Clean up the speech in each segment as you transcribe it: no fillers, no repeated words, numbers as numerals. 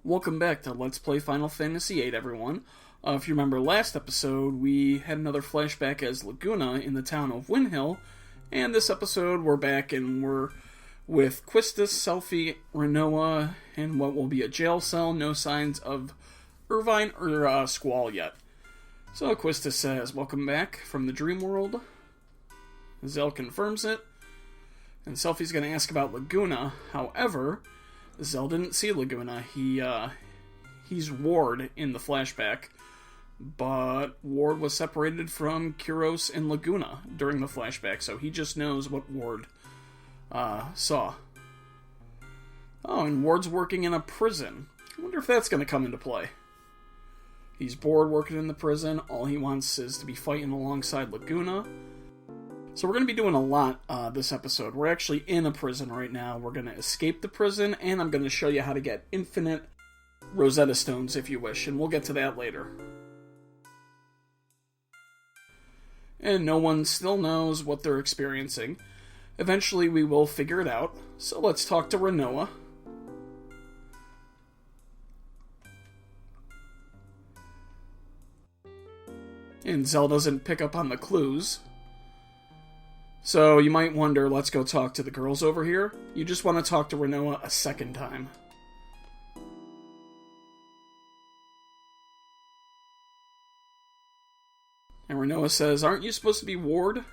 Welcome back to Let's Play Final Fantasy VIII, everyone. If you remember last episode, we had another flashback as Laguna in the town of Windhill, and this episode we're back and we're with Quistis, Selphie, Rinoa, and what will be a jail cell. No signs of Irvine or Squall yet. So Quistis says, welcome back from the dream world. Zell confirms it, and Selphie's going to ask about Laguna. However, Zell didn't see Laguna. He's Ward in the flashback, but Ward was separated from Kuros and Laguna during the flashback, so he just knows what Ward saw. Oh, and Ward's working in a prison. I wonder if that's going to come into play. He's bored working in the prison. All he wants is to be fighting alongside Laguna. So we're going to be doing a lot this episode. We're actually in a prison right now. We're going to escape the prison, and I'm going to show you how to get infinite Rosetta Stones if you wish, and we'll get to that later. And no one still knows what they're experiencing. Eventually we will figure it out, so let's talk to Rinoa. And Zell doesn't pick up on the clues. So you might wonder, let's go talk to the girls over here. You just want to talk to Rinoa a second time. And Rinoa says, aren't you supposed to be Ward?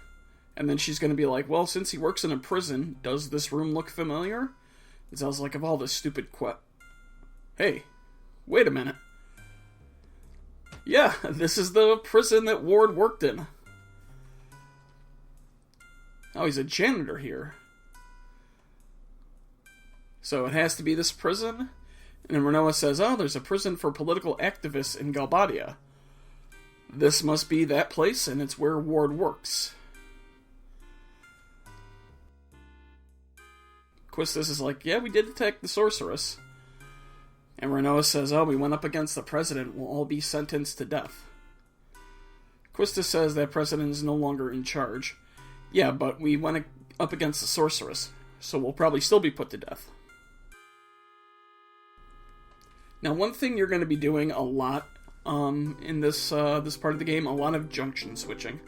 And then she's going to be like, well, since he works in a prison, does this room look familiar? And Zell's like, of all this stupid Hey, wait a minute. Yeah, this is the prison that Ward worked in. Oh, he's a janitor here. So it has to be this prison? And Rinoa says, oh, there's a prison for political activists in Galbadia. This must be that place, and it's where Ward works. Quistis is like, yeah, we did detect the sorceress. And Rinoa says, oh, we went up against the president. We'll all be sentenced to death. Quistis says that president is no longer in charge. Yeah, but we went up against the sorceress, so we'll probably still be put to death. Now, one thing you're going to be doing a lot in this part of the game, a lot of junction switching.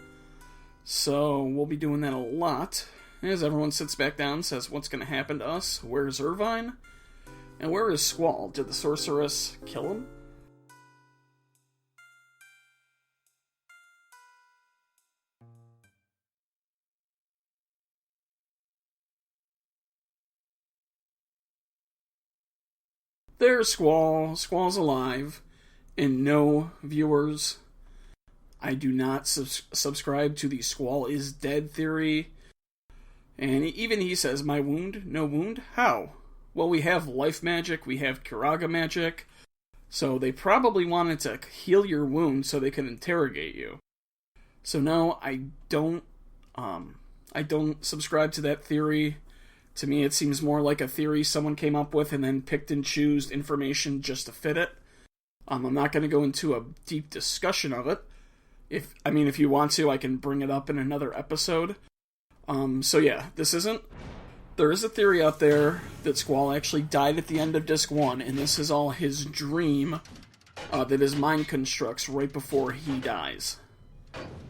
So we'll be doing that a lot. As everyone sits back down and says, what's going to happen to us? Where's Irvine? And where is Squall? Did the sorceress kill him? There's Squall. Squall's alive. And no, viewers, I do not subscribe to the Squall is dead theory. And even he says, my wound? No wound? How? Well, we have life magic, we have Kiraga magic, so they probably wanted to heal your wound so they could interrogate you. So no, I don't subscribe to that theory. To me, it seems more like a theory someone came up with and then picked and chose information just to fit it. I'm not going to go into a deep discussion of it. If you want to, I can bring it up in another episode. So yeah, there is a theory out there that Squall actually died at the end of Disc 1, and this is all his dream that his mind constructs right before he dies.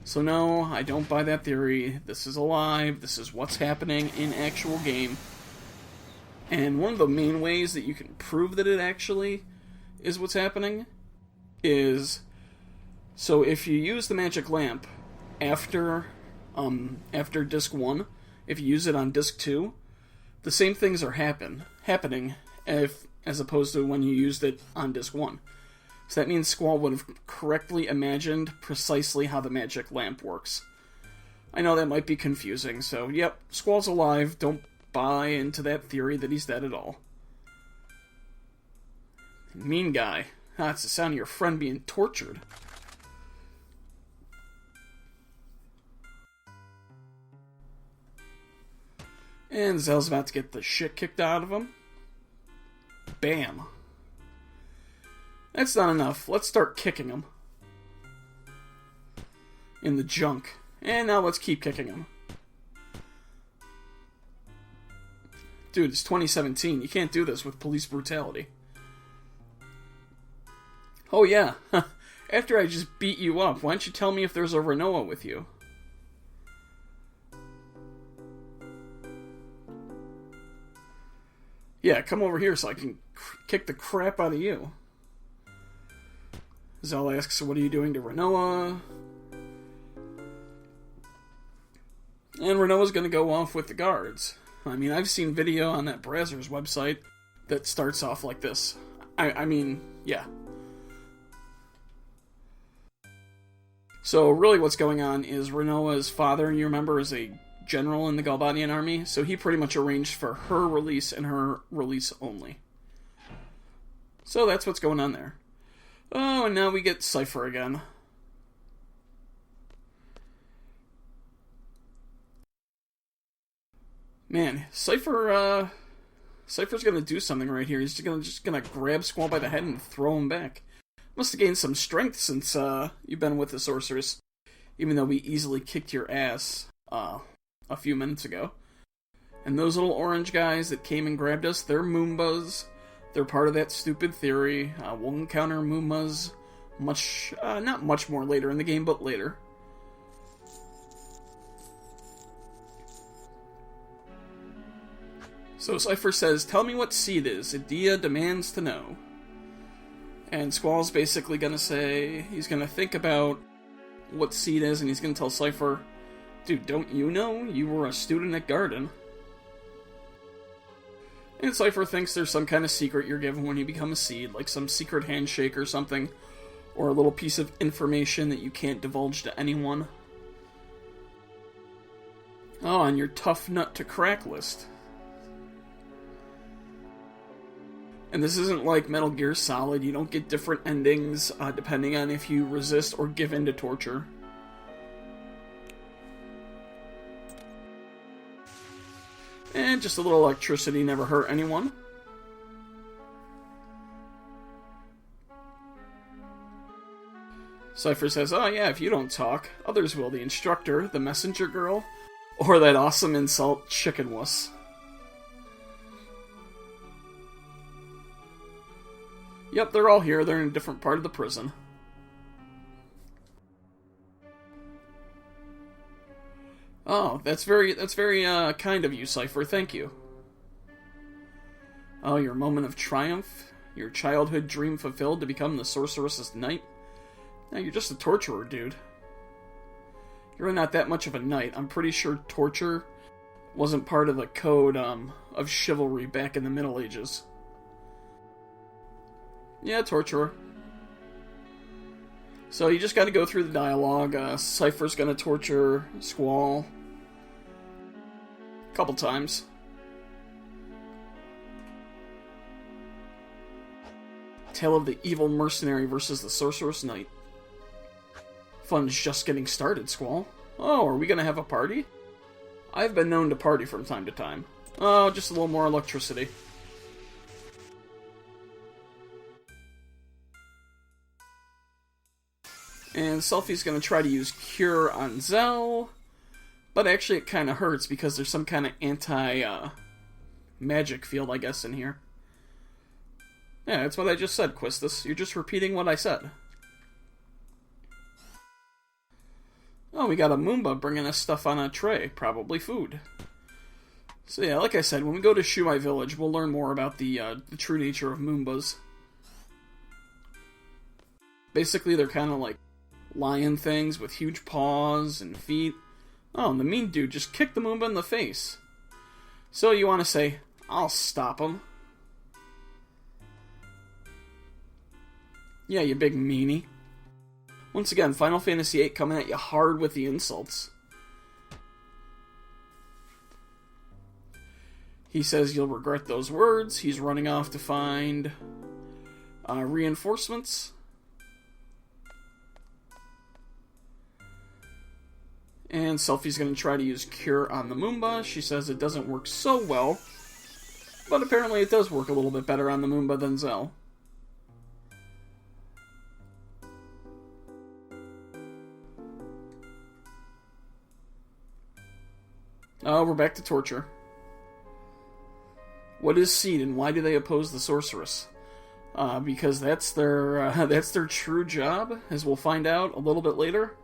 So no, I don't buy that theory. This is alive. This is what's happening in actual game. And one of the main ways that you can prove that it actually is what's happening is, so if you use the magic lamp after Disc 1, if you use it on Disc 2, the same things are happening as opposed to when you used it on Disc 1. So that means Squall would have correctly imagined precisely how the magic lamp works. I know that might be confusing, so yep, Squall's alive. Don't buy into that theory that he's dead at all. Mean guy. It's the sound of your friend being tortured. And Zell's about to get the shit kicked out of him. Bam. That's not enough. Let's start kicking him. In the junk. And now let's keep kicking him. Dude, it's 2017. You can't do this with police brutality. Oh yeah, after I just beat you up, why don't you tell me if there's a Renoa with you? Yeah, come over here so I can kick the crap out of you. Zell asks, what are you doing to Renoa? And Renoa's gonna go off with the guards. I mean, I've seen video on that Brazzers website that starts off like this. I mean, yeah. So really what's going on is Renoa's father, you remember, is a general in the Galbadian army, so he pretty much arranged for her release and her release only. So that's what's going on there. Oh, and now we get Cypher again. Man, Cypher's gonna do something right here. He's just gonna grab Squall by the head and throw him back. Must have gained some strength since you've been with the sorceress, even though we easily kicked your ass a few minutes ago. And those little orange guys that came and grabbed us, they're Moombas. They're part of that stupid theory. We'll encounter Moombas not much more later in the game, but later. So Cypher says, tell me what seed is. Idia demands to know. And Squall's basically going to say, he's going to think about what seed is, and he's going to tell Cypher, dude, don't you know? You were a student at Garden. And Cypher thinks there's some kind of secret you're given when you become a seed, like some secret handshake or something, or a little piece of information that you can't divulge to anyone. Oh, on your tough nut to crack list. And this isn't like Metal Gear Solid. You don't get different endings depending on if you resist or give in to torture. And just a little electricity never hurt anyone. Cypher says, oh yeah, if you don't talk, others will. The instructor, the messenger girl, or that awesome insult, chicken wuss. Yep, they're all here. They're in a different part of the prison. Oh, that's very kind of you, Cypher. Thank you. Oh, your moment of triumph? Your childhood dream fulfilled to become the sorceress's knight? Now, you're just a torturer, dude. You're not that much of a knight. I'm pretty sure torture wasn't part of the code of chivalry back in the Middle Ages. Yeah, torturer. So you just got to go through the dialogue. Cypher's gonna torture Squall a couple times. Tale of the evil mercenary versus the sorceress knight. Fun's just getting started, Squall. Oh, are we gonna have a party? I've been known to party from time to time. Oh, just a little more electricity. And Selphie's going to try to use Cure on Zell, but actually it kind of hurts because there's some kind of anti-magic field, I guess, in here. Yeah, that's what I just said, Quistis. You're just repeating what I said. Oh, we got a Moomba bringing us stuff on a tray, probably food. So yeah, like I said, when we go to Shuai Village, we'll learn more about the true nature of Moombas. Basically, they're kind of like lion things with huge paws and feet. Oh, and the mean dude just kicked the Moomba in the face. So you want to say, I'll stop him. Yeah, you big meanie. Once again, Final Fantasy VIII coming at you hard with the insults. He says you'll regret those words. He's running off to find reinforcements. And Selphie's going to try to use Cure on the Moomba. She says it doesn't work so well, but apparently it does work a little bit better on the Moomba than Zell. Oh, we're back to torture. What is seed and why do they oppose the sorceress? because that's their true job, as we'll find out a little bit later.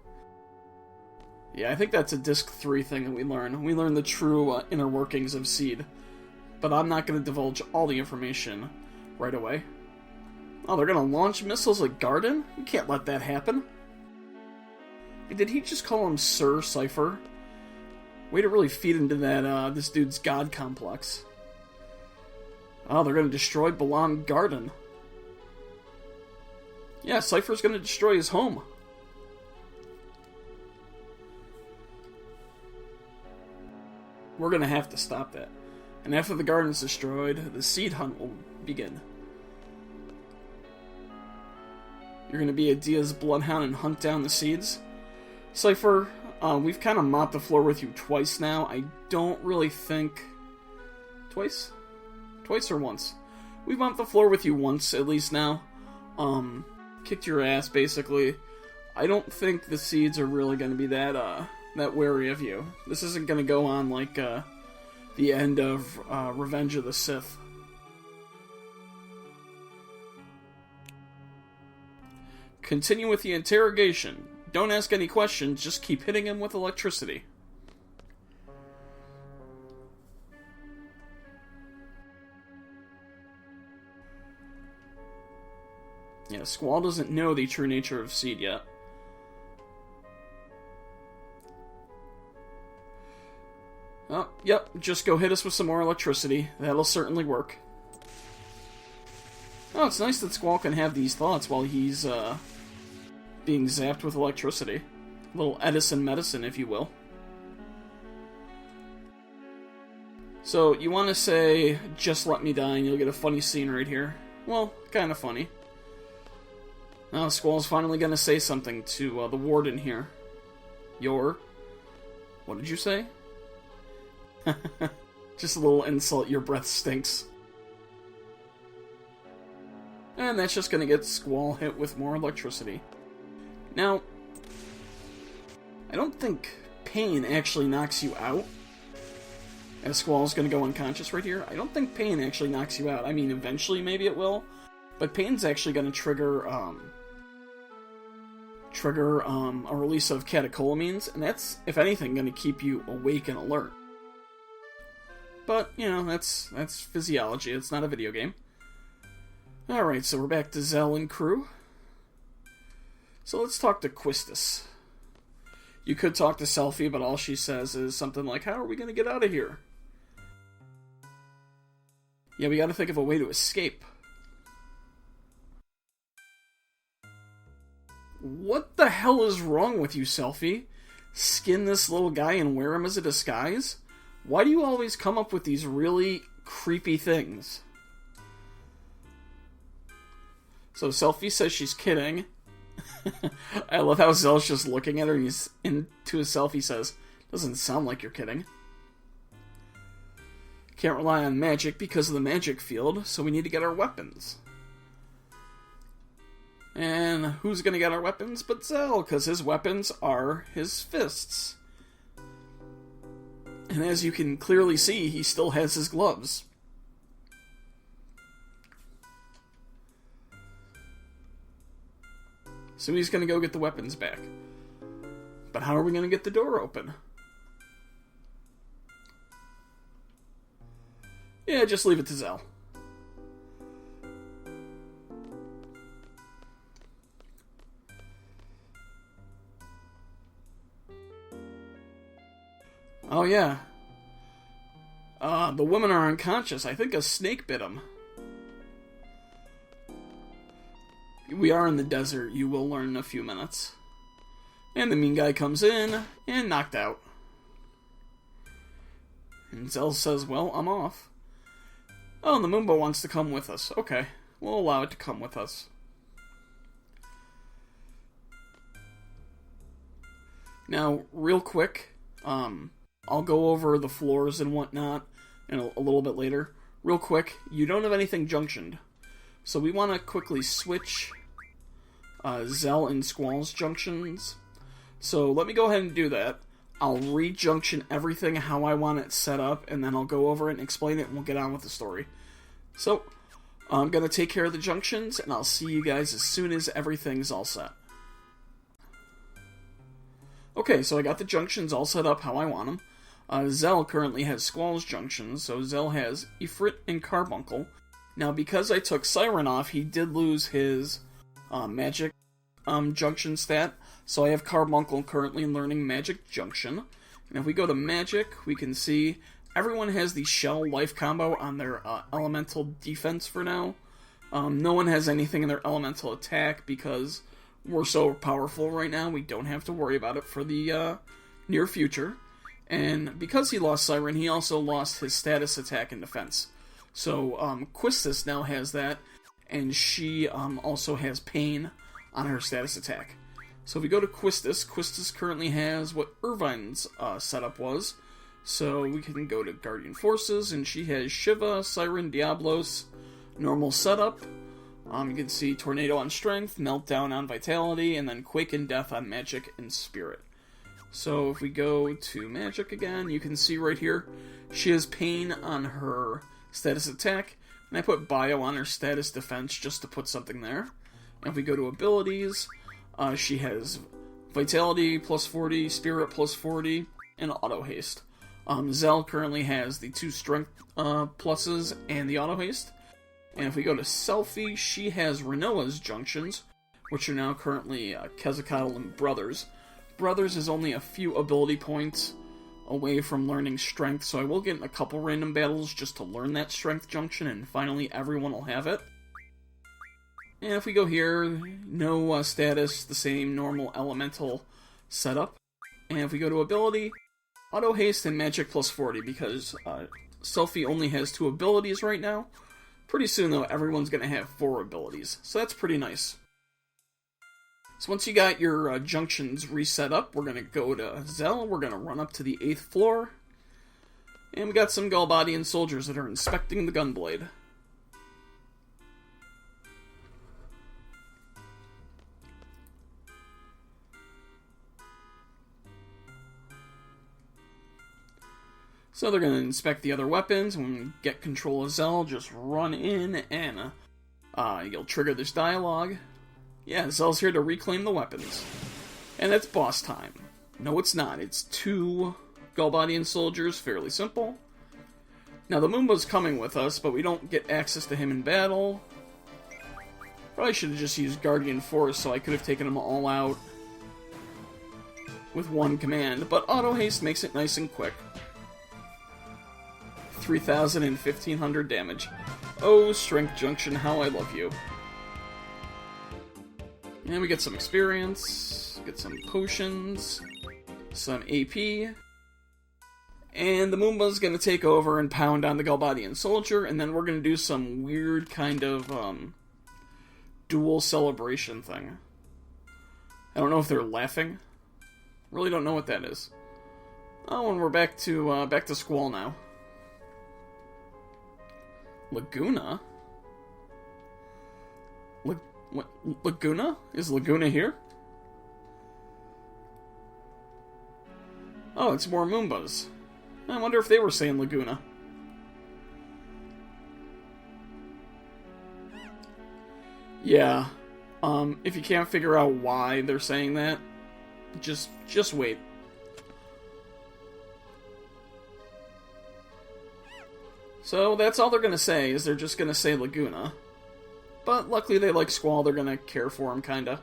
Yeah, I think that's a Disc 3 thing that we learn. We learn the true inner workings of SEED. But I'm not going to divulge all the information right away. Oh, they're going to launch missiles at Garden? You can't let that happen. Did he just call him Sir Cypher? Way to really feed into that, this dude's god complex. Oh, they're going to destroy Balan Garden. Yeah, Cypher's going to destroy his home. We're going to have to stop that. And after the garden's destroyed, the seed hunt will begin. You're going to be a Dia's bloodhound and hunt down the seeds. Cypher, we've kind of mopped the floor with you twice now. I don't really think... Twice? Twice or once? We've mopped the floor with you once, at least now. Kicked your ass, basically. I don't think the seeds are really going to be that wary of you. This isn't going to go on like the end of Revenge of the Sith. Continue with the interrogation. Don't ask any questions, just keep hitting him with electricity. Yeah, Squall doesn't know the true nature of SEED yet. Oh, yep, just go hit us with some more electricity. That'll certainly work. Oh, it's nice that Squall can have these thoughts while he's, being zapped with electricity. A little Edison medicine, if you will. So, you want to say, just let me die, and you'll get a funny scene right here. Well, kind of funny. Now, Squall's finally going to say something to the warden here. What did you say? Just a little insult, your breath stinks. And that's just going to get Squall hit with more electricity. Now, I don't think pain actually knocks you out. As Squall's going to go unconscious right here. I don't think pain actually knocks you out. I mean, eventually maybe it will. But pain's actually going to trigger a release of catecholamines. And that's, if anything, going to keep you awake and alert. But, you know, that's physiology. It's not a video game. Alright, so we're back to Zell and crew. So let's talk to Quistis. You could talk to Selphie, but all she says is something like, how are we going to get out of here? Yeah, we got to think of a way to escape. What the hell is wrong with you, Selphie? Skin this little guy and wear him as a disguise? Why do you always come up with these really creepy things? So Selphie says she's kidding. I love how Zell's just looking at her and he's into his Selphie says, doesn't sound like you're kidding. Can't rely on magic because of the magic field, so we need to get our weapons. And who's gonna get our weapons but Zell, because his weapons are his fists. And as you can clearly see, he still has his gloves. So he's going to go get the weapons back. But how are we going to get the door open? Yeah, just leave it to Zell. Oh, yeah. The women are unconscious. I think a snake bit them. We are in the desert, you will learn in a few minutes. And the mean guy comes in, and knocked out. And Zell says, well, I'm off. Oh, and the Moomba wants to come with us. Okay, we'll allow it to come with us. Now, real quick, I'll go over the floors and whatnot in a little bit later. Real quick, you don't have anything junctioned. So we want to quickly switch Zell and Squall's junctions. So let me go ahead and do that. I'll re-junction everything how I want it set up, and then I'll go over it and explain it, and we'll get on with the story. So, I'm going to take care of the junctions, and I'll see you guys as soon as everything's all set. Okay, so I got the junctions all set up how I want them. Zell currently has Squall's junctions, so Zell has Ifrit and Carbuncle. Now, because I took Siren off, he did lose his magic junction stat, so I have Carbuncle currently learning Magic Junction. And if we go to Magic, we can see everyone has the Shell Life combo on their Elemental defense for now. No one has anything in their Elemental attack because we're so powerful right now, we don't have to worry about it for the near future. And because he lost Siren, he also lost his status attack and defense. So Quistis now has that, and she also has Pain on her status attack. So if we go to Quistis, Quistis currently has what Irvine's setup was. So we can go to Guardian Forces, and she has Shiva, Siren, Diablos, normal setup. You can see Tornado on Strength, Meltdown on Vitality, and then Quake and Death on Magic and Spirit. So if we go to Magic again, you can see right here, she has Pain on her status attack, and I put Bio on her status defense just to put something there. And if we go to abilities, she has Vitality plus 40, Spirit plus 40, and Auto Haste. Zell currently has the 2 Strength pluses and the Auto Haste. And if we go to Selfie, she has Renoa's junctions, which are now currently Quetzalcoatl and Brothers. Brothers is only a few ability points away from learning Strength, so I will get in a couple random battles just to learn that Strength junction, and finally everyone will have it. And if we go here, no status, the same normal elemental setup. And if we go to ability, Auto Haste and Magic plus 40, because Selfie only has 2 abilities right now. Pretty soon, though, everyone's going to have 4 abilities, so that's pretty nice. So once you got your junctions reset up, we're going to go to Zell, we're going to run up to the 8th floor, and we got some Galbadian soldiers that are inspecting the Gunblade. So they're going to inspect the other weapons. When we get control of Zell, just run in and you'll trigger this dialogue. Yeah, Zell's here to reclaim the weapons. And it's boss time. No, it's not. It's 2 Galbadian soldiers, fairly simple. Now, the Moomba's coming with us, but we don't get access to him in battle. Probably should have just used Guardian Force, so I could have taken them all out with one command. But Auto Haste makes it nice and quick. 3,000 and 1,500 damage. Oh, Strength Junction, how I love you. And we get some experience, get some potions, some AP, and the Moomba's gonna take over and pound on the Galbadian soldier, and then we're gonna do some weird kind of dual celebration thing. I don't know if they're laughing. Really don't know what that is. Oh, and we're back to Squall now. Laguna? What? Laguna? Is Laguna here? Oh, it's more Moombas. I wonder if they were saying Laguna. Yeah. If you can't figure out why they're saying that, just wait. So that's all they're going to say, is they're just going to say Laguna. But luckily they like Squall, they're going to care for him, kinda.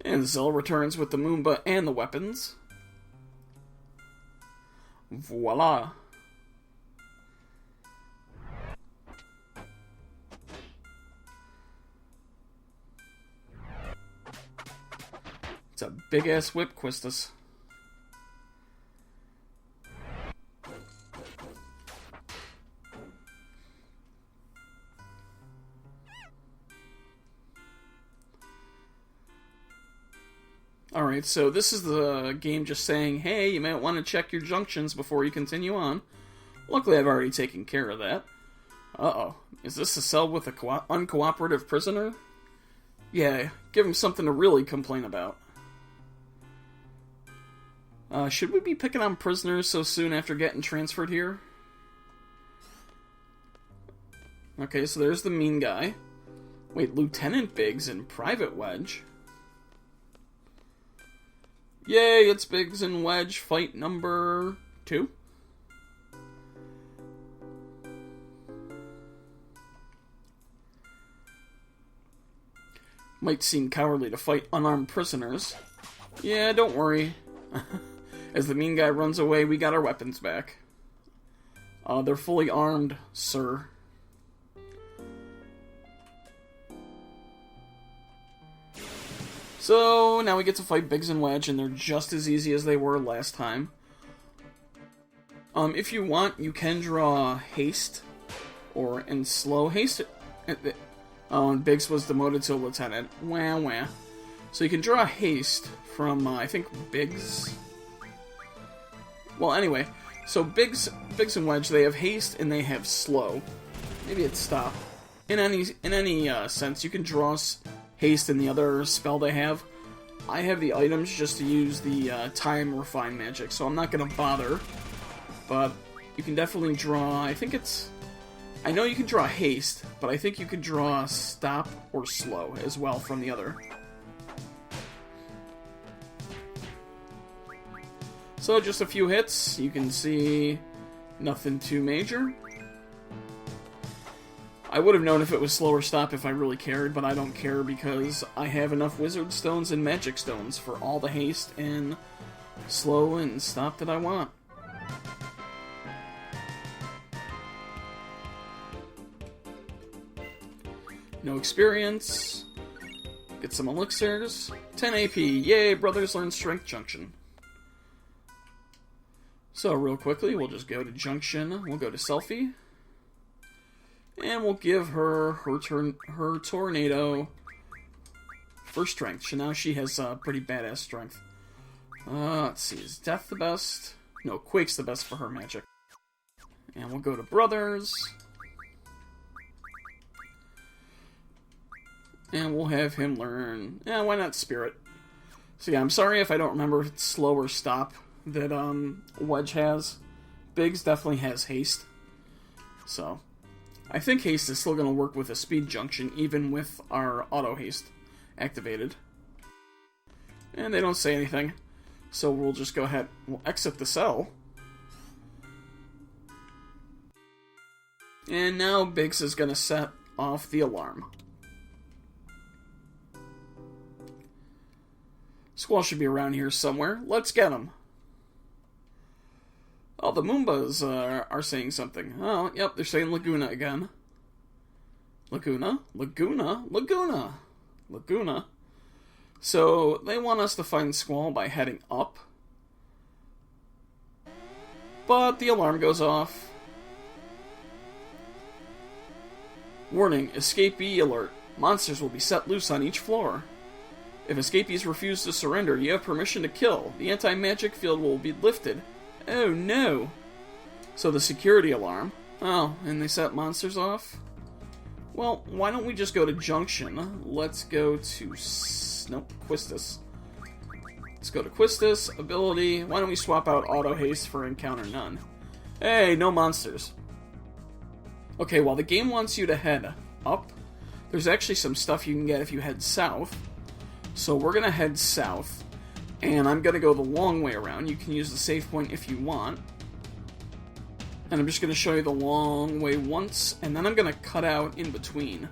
And Zell returns with the Moomba and the weapons. Voila. It's a big-ass whip, Quistis. Alright, so this is the game just saying, hey, you might want to check your junctions before you continue on. Luckily, I've already taken care of that. Uh-oh. Is this a cell with a uncooperative prisoner? Yeah, give him something to really complain about. Should we be picking on prisoners so soon after getting transferred here? Okay, so there's the mean guy. Wait, Lieutenant Biggs and Private Wedge. Yay, it's Biggs and Wedge, fight number 2. Might seem cowardly to fight unarmed prisoners. Yeah, don't worry. As the mean guy runs away, we got our weapons back. They're fully armed, sir. So, now we get to fight Biggs and Wedge, and they're just as easy as they were last time. If you want, you can draw Haste, and slow Haste. Oh, and Biggs was demoted to a lieutenant. Wah, wah. So you can draw Haste from, I think, Biggs. Well, anyway, so Biggs and Wedge, they have Haste and they have Slow. Maybe it's Stop. In any sense, you can draw Haste in the other spell they have. I have the items just to use the Time Refine magic, so I'm not going to bother. But you can definitely draw, I know you can draw Haste, but I think you can draw Stop or Slow as well from the other. So just a few hits, you can see nothing too major. I would have known if it was Slow or Stop if I really cared, but I don't care because I have enough Wizard Stones and Magic Stones for all the Haste and Slow and Stop that I want. No experience. Get some elixirs. 10 AP. Yay, brothers learn Strength Junction. So, real quickly, we'll just go to Junction. We'll go to Selfie. And we'll give her her Tornado for Strength. So now she has pretty badass Strength. Let's see. Is Death the best? No, Quake's the best for her magic. And we'll go to Brothers. And we'll have him learn... Yeah, why not Spirit? So yeah, I'm sorry if I don't remember if it's Slow or Stop that Wedge has. Biggs definitely has Haste. So, I think Haste is still going to work with a Speed Junction, even with our Auto Haste activated. And they don't say anything. So we'll just go ahead, we'll exit the cell. And now Biggs is going to set off the alarm. Squall should be around here somewhere. Let's get him. Oh, the Moombas are saying something. Oh, yep, they're saying Laguna again. Laguna? Laguna? Laguna! Laguna. So, they want us to find Squall by heading up. But the alarm goes off. Warning, escapee alert. Monsters will be set loose on each floor. If escapees refuse to surrender, you have permission to kill. The anti-magic field will be lifted. Oh no! So the security alarm. Oh, and they set monsters off? Well, why don't we just go to Junction? Let's go to... Nope, Quistis. Let's go to Quistis, Ability. Why don't we swap out Auto Haste for Encounter None? Hey, no monsters. Okay, while the game wants you to head up, there's actually some stuff you can get if you head south. So we're going to head south, and I'm going to go the long way around. You can use the save point if you want. And I'm just going to show you the long way once, and then I'm going to cut out in between.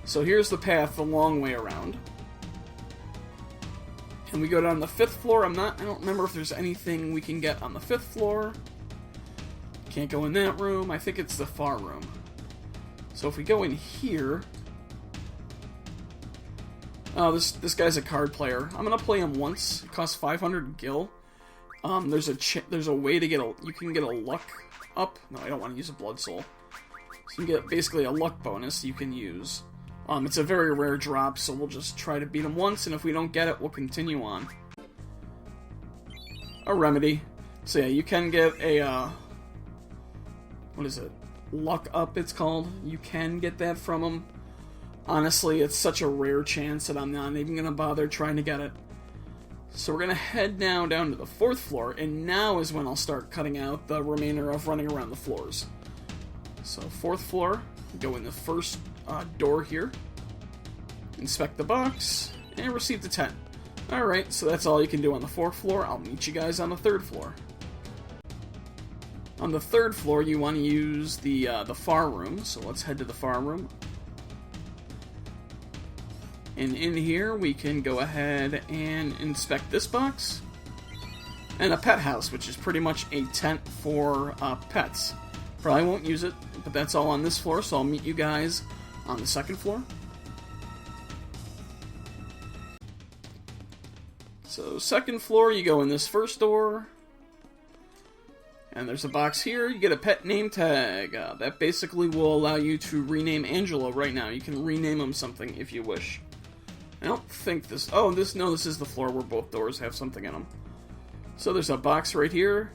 So here's the path the long way around. And we go down the 5th floor. I don't remember if there's anything we can get on the 5th floor. Can't go in that room. I think it's the far room. So if we go in here... Oh, this guy's a card player. I'm gonna play him once. It costs 500 gil. There's a way to get you can get a luck up. No, I don't want to use a blood soul. So you get basically a luck bonus you can use. It's a very rare drop, so we'll just try to beat him once, and if we don't get it, we'll continue on. A remedy. So yeah, you can get a what is it? Luck up, it's called. You can get that from him. Honestly, it's such a rare chance that I'm not even going to bother trying to get it. So we're going to head now down to the 4th floor, and now is when I'll start cutting out the remainder of running around the floors. So 4th floor, go in the first door here, inspect the box, and receive the 10. Alright, so that's all you can do on the 4th floor. I'll meet you guys on the 3rd floor. On the 3rd floor, you want to use the far room, so let's head to the far room. And in here, we can go ahead and inspect this box. And a pet house, which is pretty much a tent for pets. Probably won't use it, but that's all on this floor, so I'll meet you guys on the 2nd floor. So 2nd floor, you go in this first door. And there's a box here. You get a pet name tag. That basically will allow you to rename Angelo right now. You can rename him something if you wish. I don't think this... Oh, this is the floor where both doors have something in them. So there's a box right here.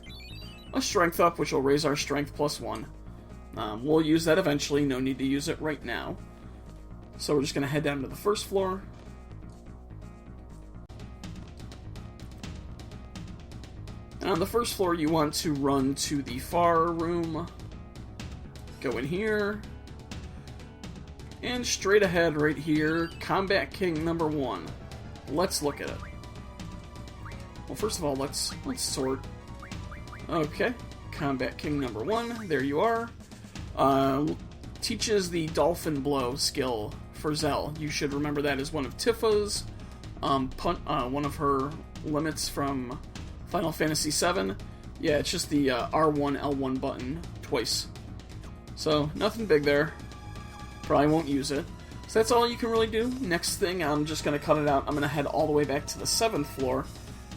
A strength up, which will raise our strength +1. We'll use that eventually. No need to use it right now. So we're just going to head down to the 1st floor. And on the 1st floor, you want to run to the far room. Go in here. And straight ahead right here, Combat King number 1. Let's look at it. Well, first of all, let's sort. Okay, Combat King number 1. There you are. Teaches the Dolphin Blow skill for Zell. You should remember that as one of Tifa's, one of her limits from Final Fantasy VII. Yeah, it's just the R1, L1 button twice. So, nothing big there. Probably won't use it. So that's all you can really do. Next thing, I'm just going to cut it out. I'm going to head all the way back to the 7th floor,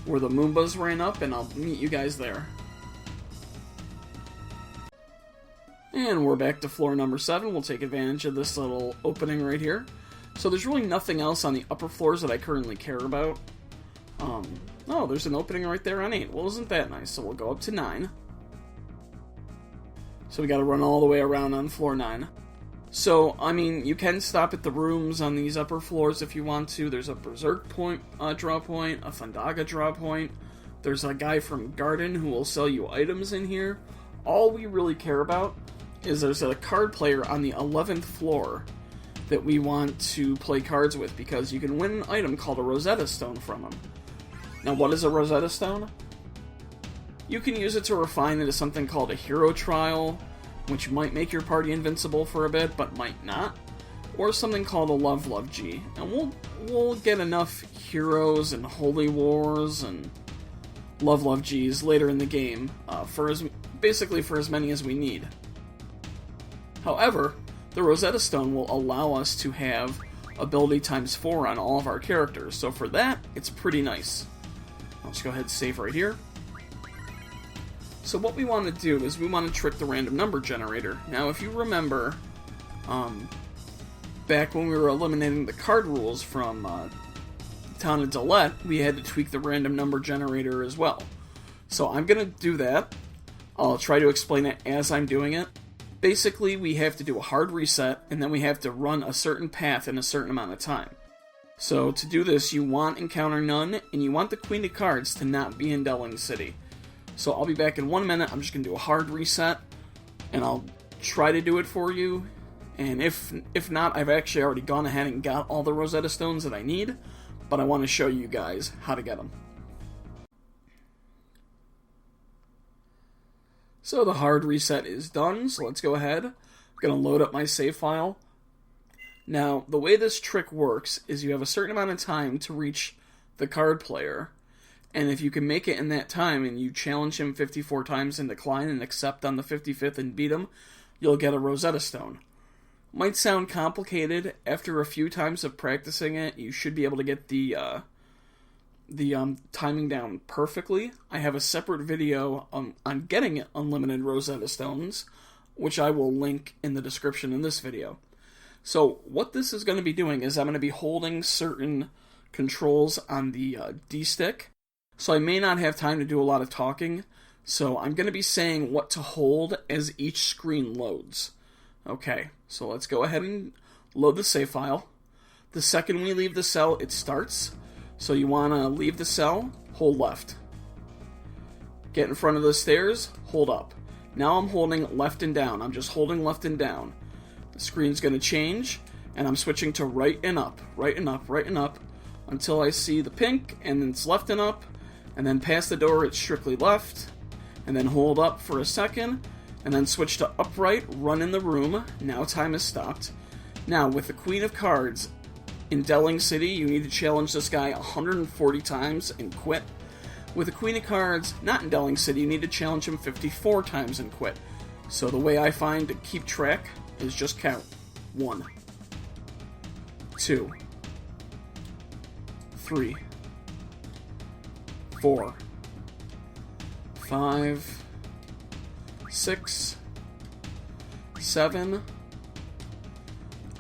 where the Moombas ran up, and I'll meet you guys there. And we're back to floor number 7. We'll take advantage of this little opening right here. So there's really nothing else on the upper floors that I currently care about. Oh, there's an opening right there on 8. Well, isn't that nice? So we'll go up to 9. So we gotta run all the way around on floor 9. So, I mean, you can stop at the rooms on these upper floors if you want to. There's a Berserk point, draw point, a Fandaga draw point. There's a guy from Garden who will sell you items in here. All we really care about is there's a card player on the 11th floor that we want to play cards with, because you can win an item called a Rosetta Stone from him. Now, what is a Rosetta Stone? You can use it to refine into something called a hero trial, which might make your party invincible for a bit, but might not. Or something called a Love G. And we'll get enough heroes and holy wars and Love Gs later in the game, basically for as many as we need. However, the Rosetta Stone will allow us to have ability ×4 on all of our characters, so for that, it's pretty nice. Let's go ahead and save right here. So what we want to do is we want to trick the random number generator. Now, if you remember, back when we were eliminating the card rules from Town of Delette, we had to tweak the random number generator as well. So I'm going to do that. I'll try to explain it as I'm doing it. Basically, we have to do a hard reset, and then we have to run a certain path in a certain amount of time. So to do this, you want Encounter None, and you want the Queen of Cards to not be in Delling City. So I'll be back in 1 minute. I'm just going to do a hard reset, and I'll try to do it for you. And if not, I've actually already gone ahead and got all the Rosetta Stones that I need, but I want to show you guys how to get them. So the hard reset is done, so let's go ahead. I'm going to load up my save file. Now, the way this trick works is you have a certain amount of time to reach the card player, and if you can make it in that time and you challenge him 54 times and decline and accept on the 55th and beat him, you'll get a Rosetta Stone. Might sound complicated. After a few times of practicing it, you should be able to get the timing down perfectly. I have a separate video on getting unlimited Rosetta Stones, which I will link in the description in this video. So what this is going to be doing is I'm going to be holding certain controls on the D-stick, so I may not have time to do a lot of talking, so I'm going to be saying what to hold as each screen loads. Okay, so let's go ahead and load the save file. The second we leave the cell, it starts. So you want to leave the cell, hold left. Get in front of the stairs, hold up. Now I'm holding left and down. I'm just holding left and down. The screen's going to change, and I'm switching to right and up, right and up, right and up, until I see the pink, and then it's left and up, and then past the door it's strictly left, and then hold up for a second, and then switch to upright, run in the room. Now time has stopped. Now, with the Queen of Cards, in Delling City, you need to challenge this guy 140 times and quit. With the Queen of Cards, not in Delling City, you need to challenge him 54 times and quit. So the way I find to keep track is just count. 1, 2, 3, 4, 5, 6, 7,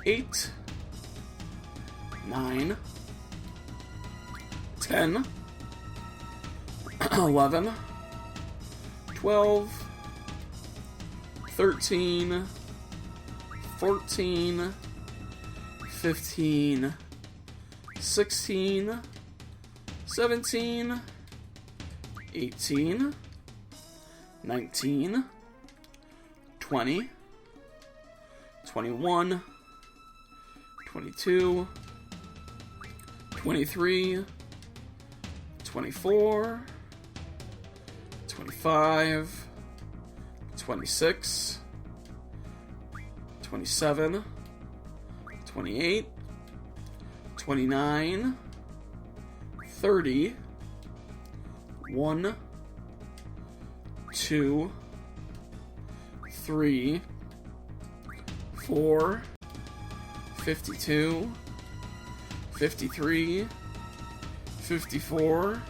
8, 9, 10, 11, 12, 13, 14, 15, 16, 17, 18, 19, 20, 21, 22, 23, 24, 25, 26, 27, 28, 29, 30, 1, 2, 3, 4, 52, 53, 54,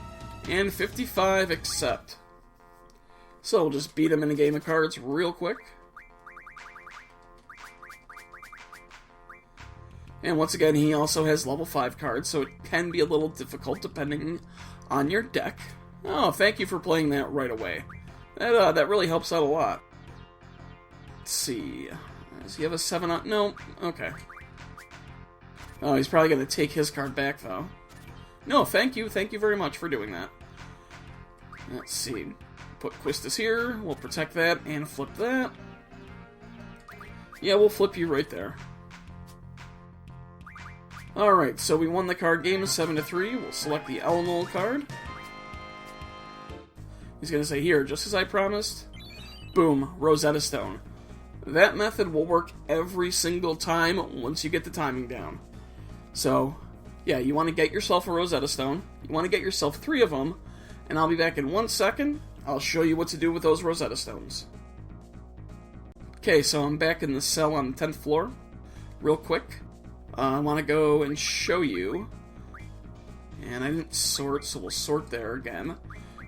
and 55 accept. So we'll just beat him in a game of cards real quick. And once again, he also has level 5 cards, so it can be a little difficult depending on your deck. Oh, thank you for playing that right away. That really helps out a lot. Let's see. Does he have a 7 on? No. Okay. Oh, he's probably going to take his card back, though. No, thank you. Thank you very much for doing that. Let's see. Put Quistis here. We'll protect that and flip that. Yeah, we'll flip you right there. Alright, so we won the card game 7-3. We'll select the Elemental card. He's going to say, here, just as I promised. Boom, Rosetta Stone. That method will work every single time once you get the timing down. So, yeah, you want to get yourself a Rosetta Stone. You want to get yourself 3 of them. And I'll be back in 1 second. I'll show you what to do with those Rosetta Stones. Okay, so I'm back in the cell on the 10th floor. Real quick. I want to go and show you. And I didn't sort, so we'll sort there again.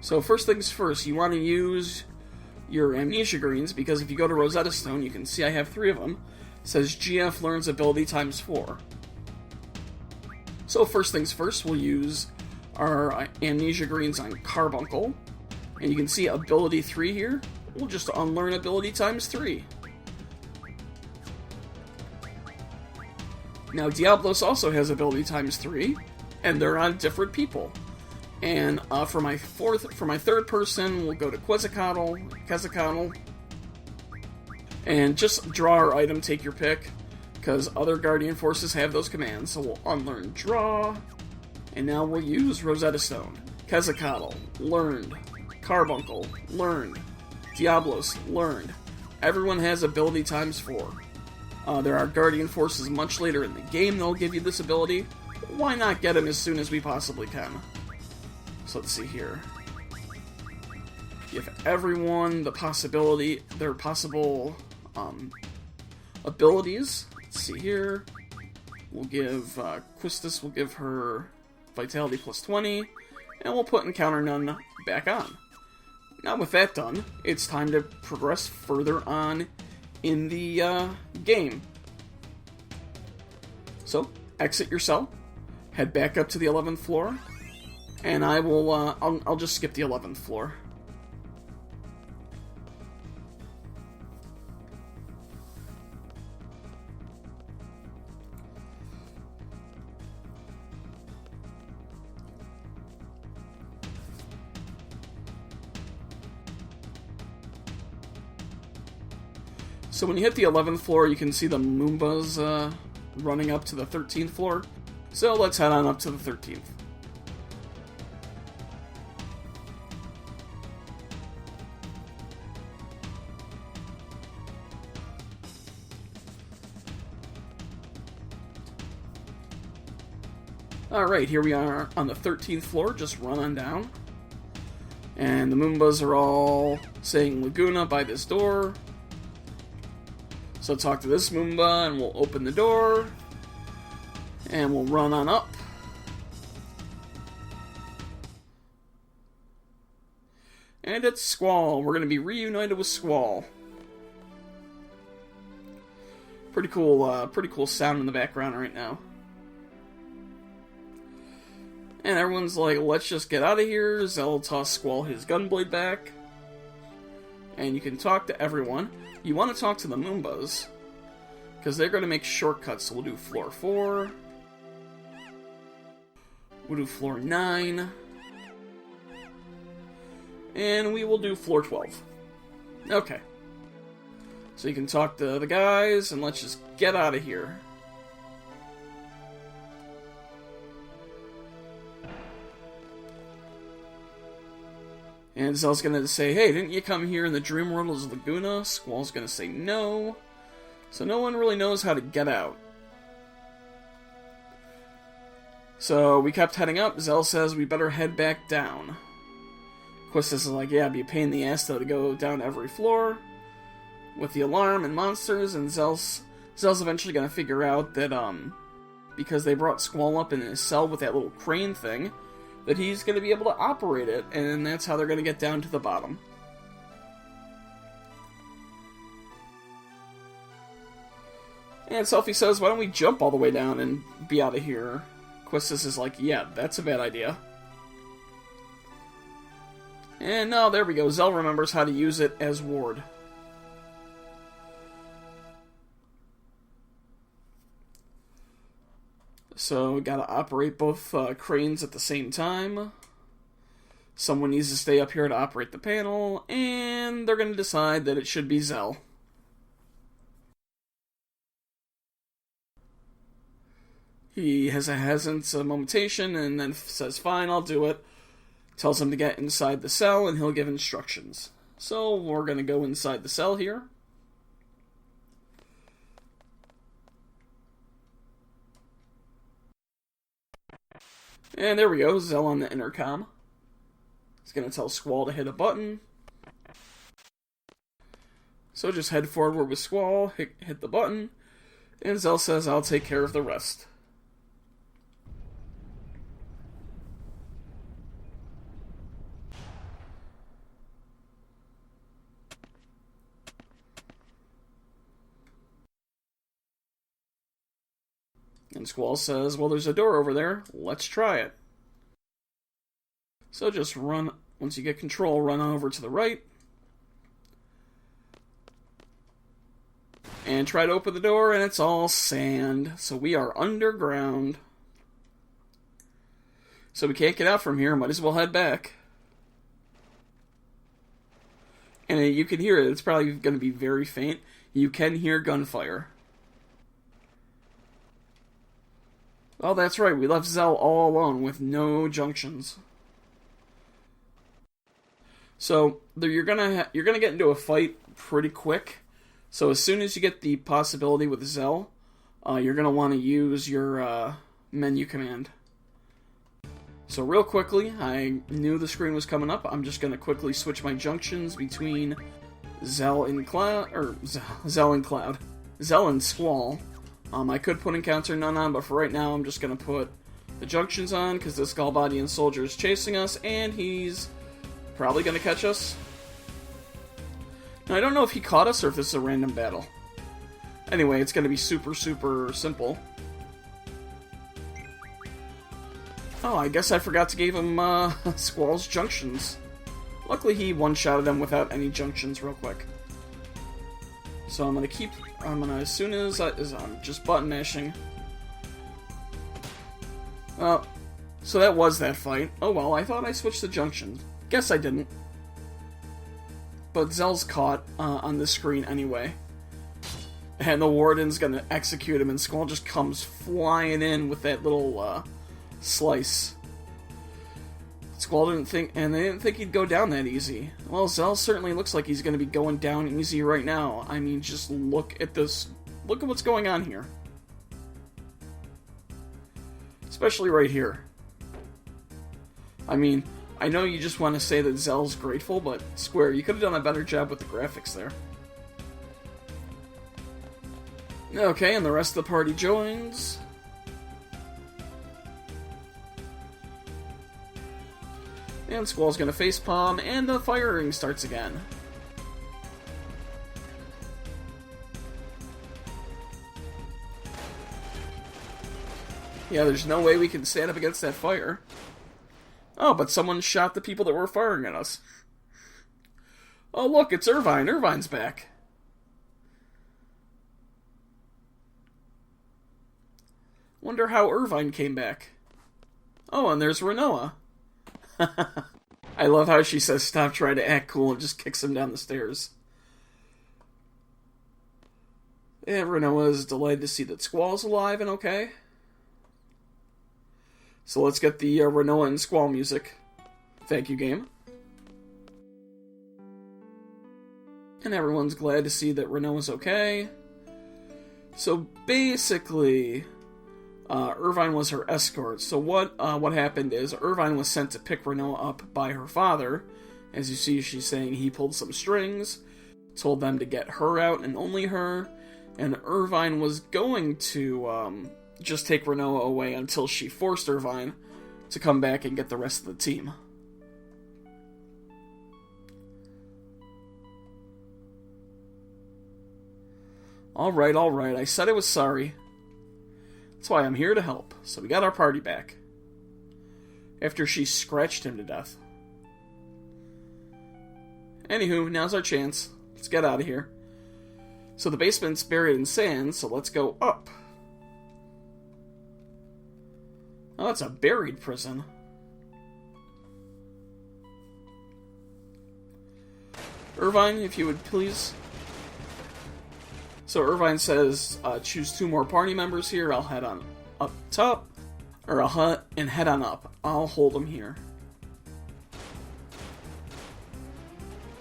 So first things first, you want to use your Amnesia Greens, because if you go to Rosetta Stone, you can see I have 3 of them. It says GF learns ability times 4. So first things first, we'll use our Amnesia Greens on Carbuncle. And you can see ability 3 here. We'll just unlearn ability times 3. Now, Diablos also has ability times 3, and they're on different people. And for my third person, we'll go to Quetzalcoatl, and just draw our item, take your pick, because other Guardian Forces have those commands. So we'll unlearn draw, and now we'll use Rosetta Stone. Quetzalcoatl, learned. Carbuncle, learned. Diablos, learned. Everyone has ability times 4. There are Guardian Forces much later in the game that'll give you this ability. Why not get them as soon as we possibly can? So let's see here. Give everyone their possible abilities. Let's see here. We'll give Quistis, we'll give her Vitality plus 20, and we'll put Encounter None back on. Now with that done, it's time to progress further on in the game. So, exit your cell, head back up to the 11th floor, and I will, I'll just skip the 11th floor. So when you hit the 11th floor, you can see the Moombas running up to the 13th floor. So let's head on up to the 13th. Alright, here we are on the 13th floor, just run on down. And the Moombas are all saying Laguna by this door. So talk to this Moomba and we'll open the door. And we'll run on up. And it's Squall. We're going to be reunited with Squall. Pretty cool sound in the background right now. And everyone's like, let's just get out of here. Zell toss Squall his gunblade back. And you can talk to everyone. You want to talk to the Moombas, because they're going to make shortcuts. So we'll do floor 4. We'll do floor 9. And we will do floor 12. Okay. So you can talk to the guys, and let's just get out of here. And Zell's gonna say, hey, didn't you come here in the dream world as Laguna? Squall's gonna say no. So no one really knows how to get out. So we kept heading up. Zell says we better head back down. Quistis is like, yeah, it'd be a pain in the ass though to go down every floor with the alarm and monsters. And Zell's eventually gonna figure out that because they brought Squall up in his cell with that little crane thing, that he's going to be able to operate it, and that's how they're going to get down to the bottom. And Selphie says, why don't we jump all the way down and be out of here? Quistis is like, yeah, that's a bad idea. And no, there we go. Zell remembers how to use it as Ward. So we gotta operate both cranes at the same time. Someone needs to stay up here to operate the panel, and they're gonna decide that it should be Zell. He has a momentation, and then says, fine, I'll do it. Tells him to get inside the cell, and he'll give instructions. So we're gonna go inside the cell here. And there we go, Zell on the intercom. He's going to tell Squall to hit a button. So just head forward with Squall, hit the button, and Zell says, I'll take care of the rest. And Squall says, well, there's a door over there. Let's try it. So just run, once you get control, run on over to the right. And try to open the door, and it's all sand. So we are underground. So we can't get out from here. Might as well head back. And you can hear it. It's probably going to be very faint. You can hear gunfire. Oh, that's right. We left Zell all alone with no junctions. So you're gonna get into a fight pretty quick. So as soon as you get the possibility with Zell, you're gonna want to use your menu command. So real quickly, I knew the screen was coming up. I'm just gonna quickly switch my junctions between Zell and Squall. I could put Encounter None on, but for right now I'm just going to put the junctions on, because this Galbadian soldier is chasing us, and he's probably going to catch us. Now, I don't know if he caught us or if this is a random battle. Anyway, it's going to be super, super simple. Oh, I guess I forgot to give him Squall's junctions. Luckily, he one-shotted him without any junctions real quick. So I'm gonna, as soon as I'm just button mashing. So that was that fight. Oh well, I thought I switched the junctions. Guess I didn't. But Zell's caught on this screen anyway. And the warden's gonna execute him, and Squall just comes flying in with that little slice. Squall didn't think, and they didn't think he'd go down that easy. Well, Zell certainly looks like he's gonna be going down easy right now. I mean, just look at this. Look at what's going on here. Especially right here. I mean, I know you just want to say that Zell's grateful, but Square, you could have done a better job with the graphics there. Okay, and the rest of the party joins. And Squall's gonna facepalm, and the firing starts again. Yeah, there's no way we can stand up against that fire. Oh, but someone shot the people that were firing at us. Oh, look, it's Irvine. Irvine's back. Wonder how Irvine came back. Oh, and there's Renoa. I love how she says stop trying to act cool and just kicks him down the stairs. And Renoa is delighted to see that Squall's alive and okay. So let's get the Renoa and Squall music. Thank you, game. And everyone's glad to see that Renoa's okay. So basically, Irvine was her escort. So what happened is Irvine was sent to pick Renoa up by her father. As you see, she's saying he pulled some strings, told them to get her out and only her, and Irvine was going to just take Renoa away until she forced Irvine to come back and get the rest of the team. Alright, I said I was sorry. That's why I'm here to help. So we got our party back. After she scratched him to death. Anywho, now's our chance. Let's get out of here. So the basement's buried in sand, so let's go up. Oh, it's a buried prison. Irvine, if you would please. So Irvine says, choose 2 more party members here. I'll head on up top. Or I'll head on up. I'll hold them here.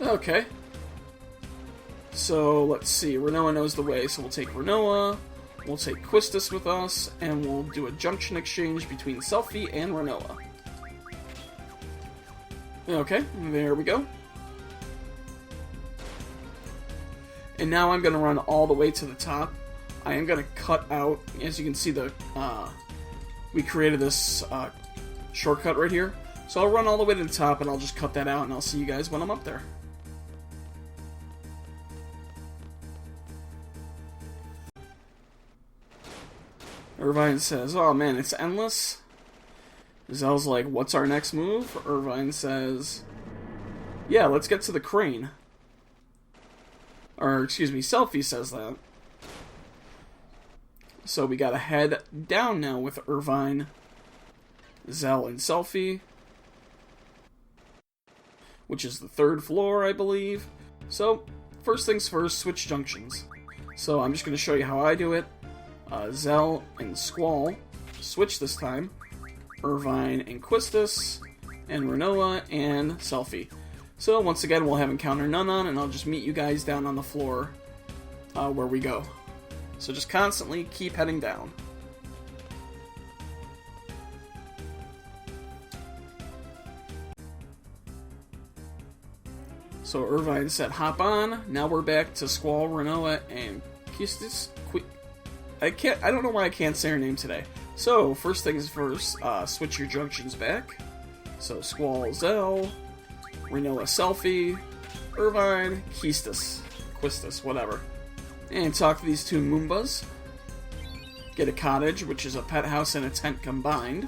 Okay. So, let's see. Renoa knows the way, so we'll take Renoa. We'll take Quistis with us, and we'll do a junction exchange between Selphie and Renoa. Okay, there we go. And now I'm going to run all the way to the top. I am going to cut out, as you can see, we created this shortcut right here. So I'll run all the way to the top, and I'll just cut that out, and I'll see you guys when I'm up there. Irvine says, oh man, it's endless. Zell's like, what's our next move? Irvine says, yeah, let's get to the crane. Or, excuse me, Selphie says that. So we gotta head down now with Irvine, Zell, and Selphie. Which is the 3rd floor, I believe. So, first things first, switch junctions. So I'm just gonna show you how I do it. Zell and Squall switch this time. Irvine and Quistis, and Renoa and Selphie. So once again, we'll have encounter none on, and I'll just meet you guys down on the floor where we go. So just constantly keep heading down. So Irvine said hop on. Now we're back to Squall, Renoa, and Quistis. I don't know why I can't say her name today. So, first things first, switch your junctions back. So, Squall, Zell, Renoa, Selphie, Irvine, Quistis, whatever. And talk to these 2 Moombas. Get a cottage, which is a pet house and a tent combined.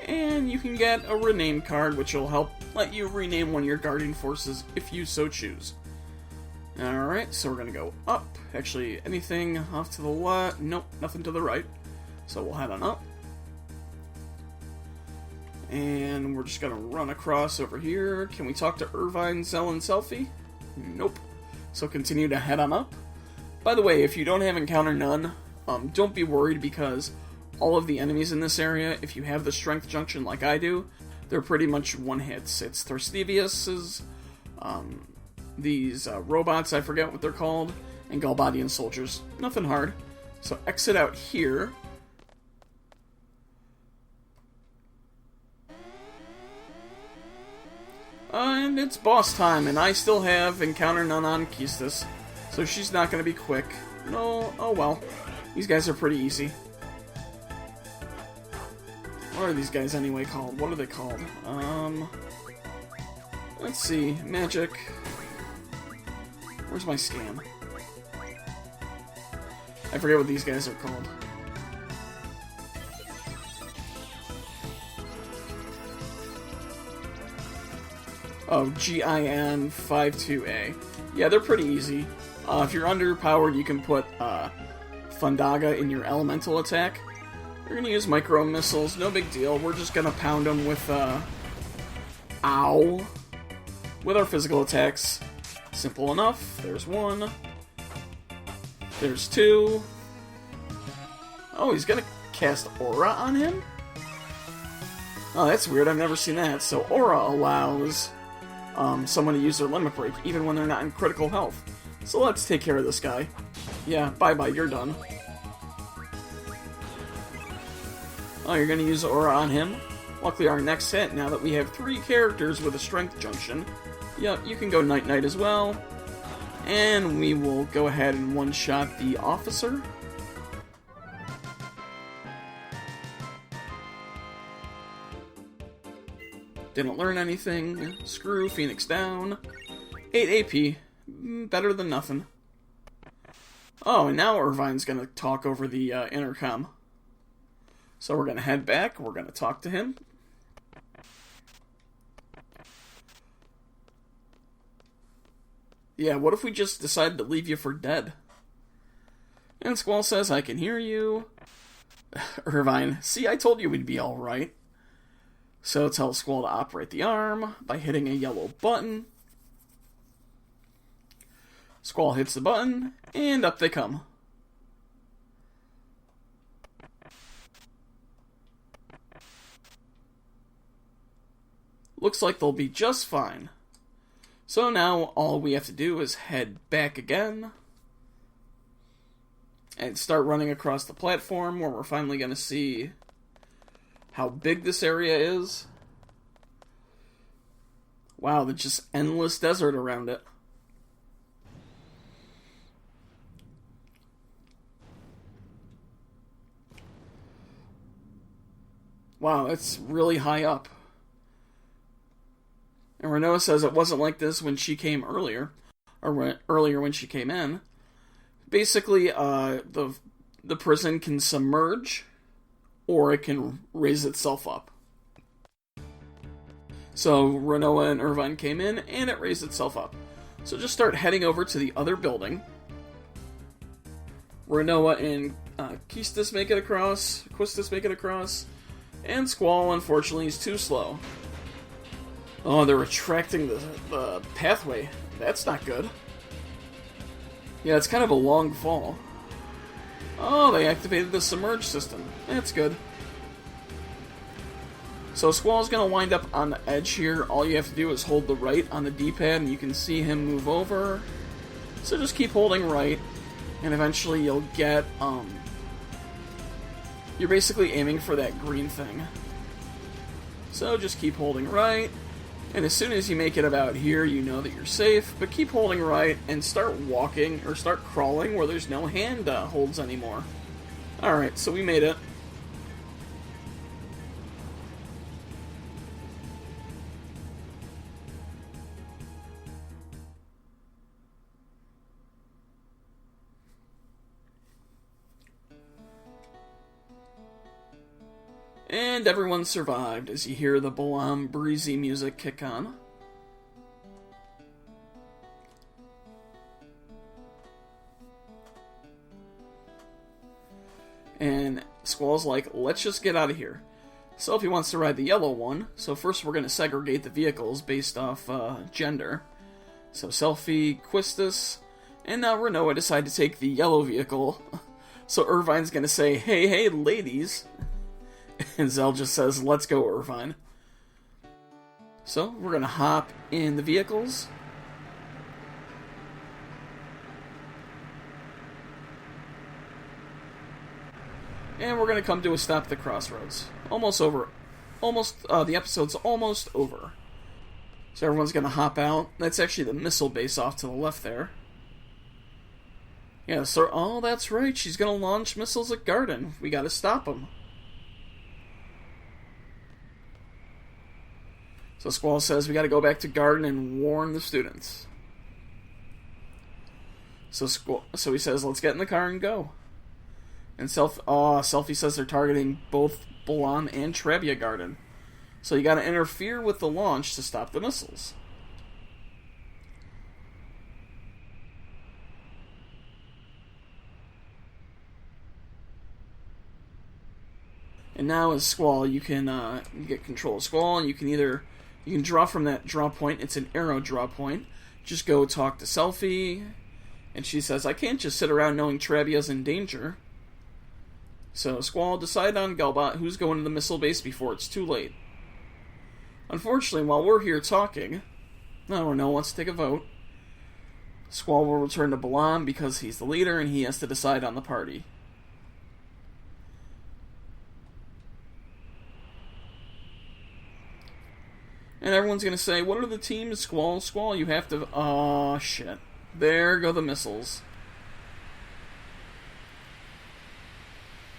And you can get a rename card, which will help let you rename one of your guardian forces if you so choose. Alright, so we're going to go up. Actually, anything off to the left? Nope, nothing to the right. So we'll head on up. And we're just going to run across over here. Can we talk to Irvine, Zell, and Selphie? Nope. So continue to head on up. By the way, if you don't have Encounter None, don't be worried, because all of the enemies in this area, if you have the Strength Junction like I do, they're pretty much one-hits. It's Thorstevius's, these robots, I forget what they're called, and Galbadian soldiers. Nothing hard. So exit out here. And it's boss time, and I still have Encounter None on Quistis, so she's not going to be quick. No, oh well. These guys are pretty easy. What are these guys anyway called? What are they called? Let's see. Magic. Where's my scan? I forget what these guys are called. Oh, GIN52A. Yeah, they're pretty easy. If you're underpowered, you can put Fundaga in your elemental attack. We're gonna use micro missiles, no big deal. We're just gonna pound them with ow, with our physical attacks. Simple enough. There's one. There's two. Oh, he's gonna cast Aura on him? Oh, that's weird. I've never seen that. So Aura allows someone to use their limit break, even when they're not in critical health. So let's take care of this guy. Yeah, bye-bye, you're done. Oh, you're gonna use Aura on him? Luckily, our next hit, now that we have 3 characters with a Strength Junction. Yep, you can go Night-Night as well. And we will go ahead and one-shot the officer. Didn't learn anything. Screw Phoenix down. 8 AP. Better than nothing. Oh, and now Irvine's gonna talk over the intercom. So we're gonna head back. We're gonna talk to him. Yeah, what if we just decided to leave you for dead? And Squall says, I can hear you. Irvine, see, I told you we'd be alright. So tell Squall to operate the arm by hitting a yellow button. Squall hits the button, and up they come. Looks like they'll be just fine. So now all we have to do is head back again and start running across the platform, where we're finally going to see how big this area is. Wow, there's just endless desert around it. Wow, it's really high up. And Renoa says it wasn't like this when she came earlier, or earlier when she came in. Basically, the prison can submerge, or it can raise itself up. So Renoa and Irvine came in, and it raised itself up. So just start heading over to the other building. Renoa and Quistis make it across, and Squall, unfortunately, is too slow. Oh, they're retracting the pathway. That's not good. Yeah, it's kind of a long fall. Oh, they activated the submerge system. That's good. So Squall's going to wind up on the edge here. All you have to do is hold the right on the D-pad, and you can see him move over. So just keep holding right, and eventually you'll get, you're basically aiming for that green thing. So just keep holding right, and as soon as you make it about here, you know that you're safe, but keep holding right and start walking, or start crawling where there's no hand holds anymore. Alright, so we made it. And everyone survived as you hear the Balam breezy music kick on. And Squall's like, let's just get out of here. Selphie wants to ride the yellow one, so first we're going to segregate the vehicles based off gender. So Selphie, Quistis, And now Renoa decided to take the yellow vehicle. So Irvine's gonna say, hey, hey, ladies. And Zell just says, let's go, Irvine. So we're gonna hop in the vehicles. And we're gonna come to a stop at the crossroads. Almost over. The episode's almost over. So everyone's gonna hop out. That's actually the missile base off to the left there. Yeah, so, oh, that's right. She's gonna launch missiles at Garden. We gotta stop them. So Squall says we gotta go back to Garden and warn the students. So he says, let's get in the car and go. And Selphie says they're targeting both Balam and Trebia Garden. So you gotta interfere with the launch to stop the missiles. And now as Squall, you can you get control of Squall, and you can draw from that draw point. It's an arrow draw point. Just go talk to Selphie, and she says, I can't just sit around knowing Trebia's in danger. So Squall, decide on Galbot who's going to the missile base before it's too late. Unfortunately, while we're here talking, Renault wants to take a vote. Squall will return to Balam because he's the leader and he has to decide on the party. And everyone's going to say, what are the teams, Squall? Squall, you have to... Oh, shit. There go the missiles.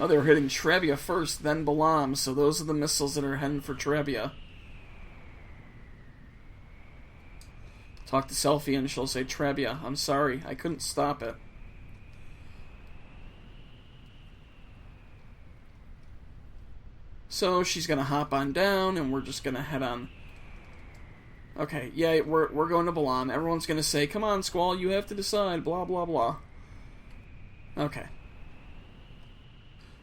Oh, they were hitting Trebia first, then Balam, so those are the missiles that are heading for Trebia. Talk to Selphie and she'll say, Trebia, I'm sorry, I couldn't stop it. So she's going to hop on down, and we're just going to head on. Okay, yeah, we're going to Balam. Everyone's going to say, come on, Squall, you have to decide, blah, blah, blah. Okay.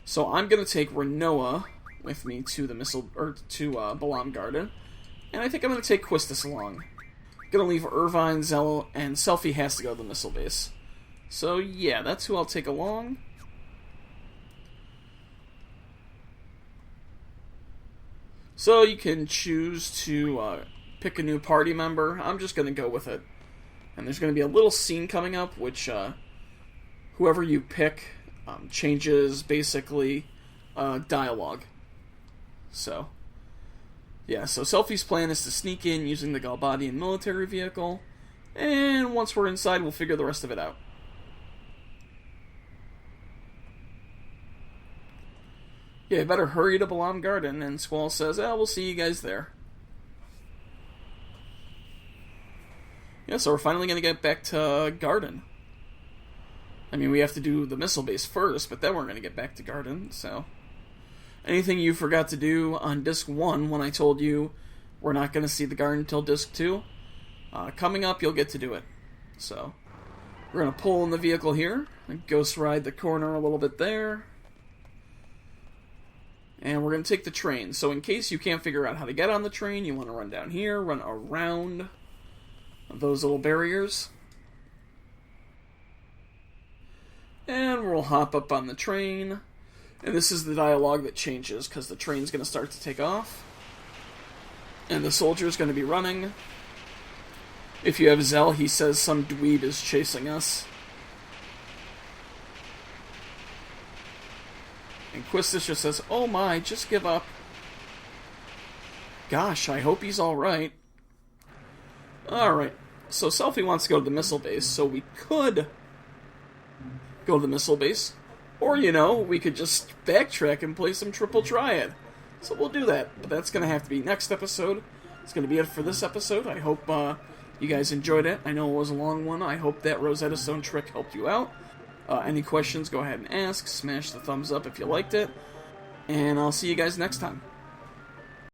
So I'm going to take Renoa with me to the Balam Garden. And I think I'm going to take Quistis along. Going to leave Irvine, Zell, and Selphie has to go to the missile base. So yeah, that's who I'll take along. So you can choose to pick a new party member. I'm just going to go with it. And there's going to be a little scene coming up, which whoever you pick changes, basically, dialogue. So, yeah, so Selphie's plan is to sneak in using the Galbadian military vehicle, and once we're inside, we'll figure the rest of it out. Yeah, you better hurry to Balam Garden, and Squall says, we'll see you guys there. Yeah, so we're finally going to get back to Garden. I mean, we have to do the missile base first, but then we're going to get back to Garden, so... Anything you forgot to do on Disc 1 when I told you we're not going to see the Garden until Disc 2, coming up, you'll get to do it. So, we're going to pull in the vehicle here, and ghost ride the corner a little bit there. And we're going to take the train. So in case you can't figure out how to get on the train, you want to run down here, run around those little barriers. And we'll hop up on the train. And this is the dialogue that changes, because the train's going to start to take off. And the soldier's going to be running. If you have Zell, he says some dweeb is chasing us. And Quistis just says, oh my, just give up. Gosh, I hope he's alright. Alright, so Selphie wants to go to the missile base, so we could go to the missile base. Or, we could just backtrack and play some Triple Triad. So we'll do that, but that's going to have to be next episode. It's going to be it for this episode. I hope you guys enjoyed it. I know it was a long one. I hope that Rosetta Stone trick helped you out. Any questions, go ahead and ask. Smash the thumbs up if you liked it. And I'll see you guys next time.